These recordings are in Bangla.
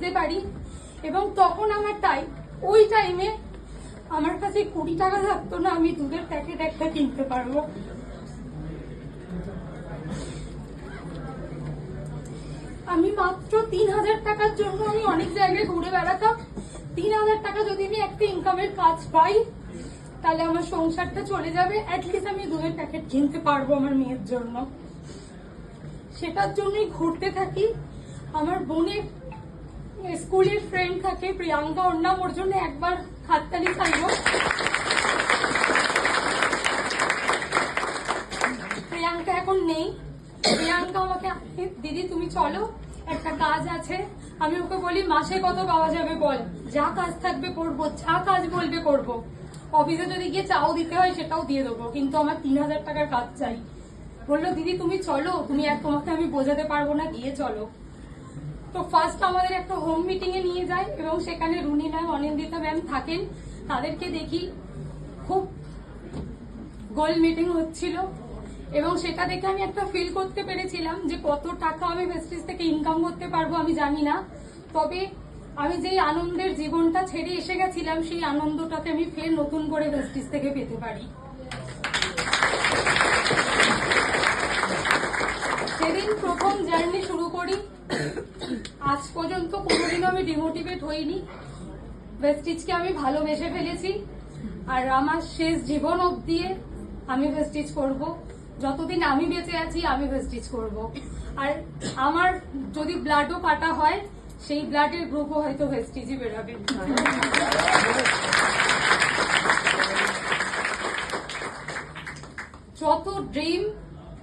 বুঝতে পারি, এবং তখন আমার ওই টাইমে আমার কাছে 20 টাকা থাকতো না আমি দুধের প্যাকেট একটা কিনতে পারবো। আমি মাত্র 3000 টাকার জন্য আমি অনেক জায়গায় ঘুরে বেড়াতাম। 3000 টাকা যদি আমি একটা ইনকামের কাজ পাই তাহলে আমার সংসারটা চলে যাবে, অ্যাটলিস্ট আমি দুধের প্যাকেট কিনতে পারবো আমার মেয়ের জন্য। সেটার জন্যই ঘুরতে থাকি। আমার বোনের স্কুলের ফ্রেন্ড থাকে প্রিয়াঙ্কা, ওর নাম, ওর জন্য একবার হাততালি চাইবো। প্রিয়াঙ্কা এখন নেই। প্রিয়াঙ্কা আমাকে, দিদি তুমি চলো একটা কাজ আছে। আমি ওকে বলি মাসে কত পাওয়া যাবে বল, যা কাজ থাকবে করবো, যা কাজ বলবে করবো। অফিসে যদি গিয়ে চাও দিতে হয় সেটাও দিয়ে দেবো, কিন্তু আমার 3000 টাকার কাজ চাই। বললো দিদি তুমি চলো, তোমাকে আমি বোঝাতে পারবো না, গিয়ে চলো। তো ফার্স্ট আমাদের একটা হোম মিটিং এ নিয়ে যায় এবং সেখানে রুনি ম্যাম, অনিন্দিতা ম্যাম থাকেন। তাদেরকে দেখি খুব গোল মিটিং হচ্ছিল এবং সেটা দেখে আমি একটা ফিল করতে পেরেছিলাম যে কত টাকা আমি ভেস্টিজ থেকে ইনকাম করতে পারবো আমি জানি না, তবে আমি যেই আনন্দের জীবনটা ছেড়ে এসে গেছিলাম সেই আনন্দটাকে আমি ফের নতুন করে ভেস্টিজ থেকে পেতে পারি। সেদিন প্রথম জার্নি শুরু করি, আজ পর্যন্ত কোনোদিনও আমি ডিমোটিভেট হইনি। ভেস্টিজকে আমি ভালোবেসে ফেলেছি, আর আমার শেষ জীবন অবধি আমি ভেস্টিজ করব। যতদিন আমি বেঁচে আছি আমি ভেস্টিজ করব। আর আমার যদি ব্লাডও কাটা হয় সেই ব্লাডের গ্রুপও হয়তো ভেস্টিজই বেরোবে। যত ড্রিম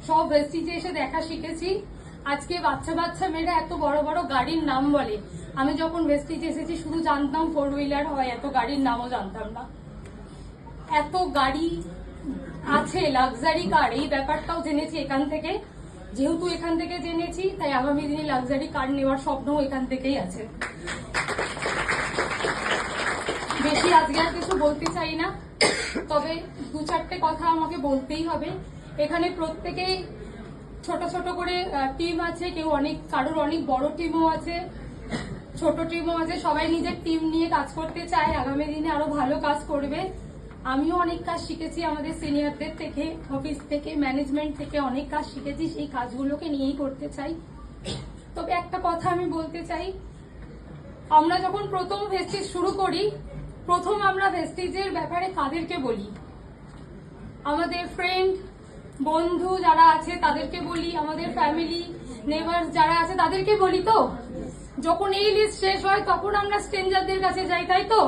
সব ভেস্টিজে এসে দেখা শিখেছি। আজকে বাচ্চা বাচ্চা মেয়েরা এত বড় বড় গাড়ির নাম বলে, আমি যখন ভেস্টিজে এসেছি শুধু জানতাম 4 হুইলার হয়, এত গাড়ির নামও জানতাম না। এত গাড়ি আছে, লাক্সারি কার, এই ব্যাপারটাও জেনেছি এখান থেকে। যেহেতু এখান থেকে জেনেছি তাই আগামী দিনে লাক্সারি কার নেওয়ার স্বপ্নও এখান থেকেই আছে। বেশি আজকে আর কিছু বলতে চাই না, তবে 2-4টে কথা আমাকে বলতেই হবে। এখানে প্রত্যেকেই ছোট ছোট করে টিম আছে, কারোর অনেক বড় টিমও আছে, ছোট টিমও আছে। সবাই নিজের টিম নিয়ে কাজ করতে চায়, আগামী দিনে আরো ভালো কাজ করবে। আমিও অনেক কাজ শিখেছি আমাদের সিনিয়রদের থেকে, অফিস থেকে, ম্যানেজমেন্ট থেকে অনেক কাজ শিখেছি, সেই কাজগুলোকে নিয়েই করতে চাই। তবে একটা কথা আমি বলতে চাই, আমরা যখন প্রথম ভেস্টিজ শুরু করি, প্রথম আমরা ভেস্টিজের ব্যাপারে কাদেরকে বলি? আমাদের ফ্রেন্ড, বন্ধু যারা আছে তাদেরকে বলি, আমাদের ফ্যামিলি, নেবার্স যারা আছে তাদেরকে বলি। তো যখন এই লিস্ট শেষ হয় তখন আমরা স্ট্রেঞ্জারদের কাছে যাই, তাই তো?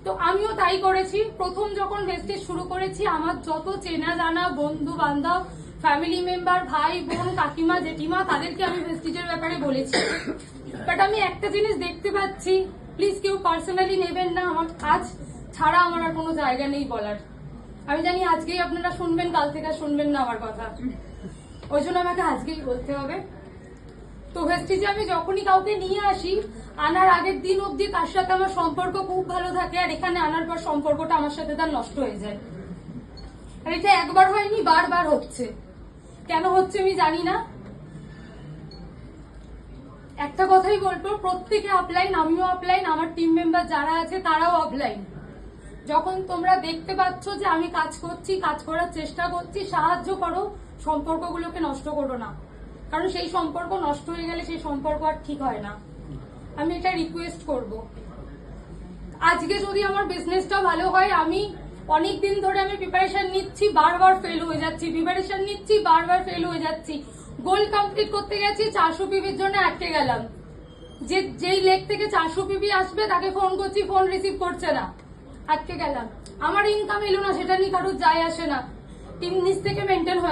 তো আমিও তাই করেছি। প্রথম যখন ভেস্টিজ শুরু করেছি আমার যত চেনা জানা বন্ধু বান্ধব, ফ্যামিলি মেম্বার, ভাই বোন, কাকিমা, জেঠিমা, তাদেরকে আমি ভেস্টিজের ব্যাপারে বলেছি। বাট আমি একটা জিনিস দেখতে পাচ্ছি, প্লিজ কেউ পার্সোনালি নেবেন না, আমার আজ ছাড়া আমার আর কোনো জায়গা নেই বলার। আমি জানি আজকেই আপনারা শুনবেন, কাল থেকে শুনবেন না আমার কথা, ওই জন্য আমাকে আজকেই বলতে হবে। তো ভেস্টিজে আমি যখনই কাউকে নিয়ে আসি, আনার আগের দিন অব্দি তার সাথে আমার সম্পর্ক খুব ভালো থাকে, আর এখানে আনার পর সম্পর্কটা আমার সাথে তার নষ্ট হয়ে যায়। আর এটা একবার হয়নি, বারবার হচ্ছে। কেন হচ্ছে আমি জানি না। একটা কথাই বলবো, প্রত্যেকে অফলাইন, আমিও অফলাইন, আমার টিম মেম্বার যারা আছে তারাও অফলাইন। যখন তোমরা দেখতে পাচ্ছ যে আমি কাজ করছি, কাজ করার চেষ্টা করছি, সাহায্য করো, সম্পর্কগুলোকে নষ্ট করো না, কারণ সেই সম্পর্ক নষ্ট হয়ে গেলে সেই সম্পর্ক আর ঠিক হয় না। আমি এটা রিকোয়েস্ট করব। আজকে যদি আমার বিজনেসটা ভালো হয়, আমি অনেকদিন ধরে আমি প্রিপারেশন নিচ্ছি, বারবার ফেল হয়ে যাচ্ছি, প্রিপারেশন নিচ্ছি, বারবার ফেল হয়ে যাচ্ছি। গোল কমপ্লিট করতে গেছি, 400 পিবির জন্য আটকে গেলাম। যেই লেগ থেকে 400 পিবি আসবে তাকে ফোন করছি, ফোন রিসিভ করছে না, আটকে গেলাম। আমার ইনকাম এলো না, সেটা নিয়ে কারোর যায় আসে না, টিম নিচ থেকে মেনটেন হয়ে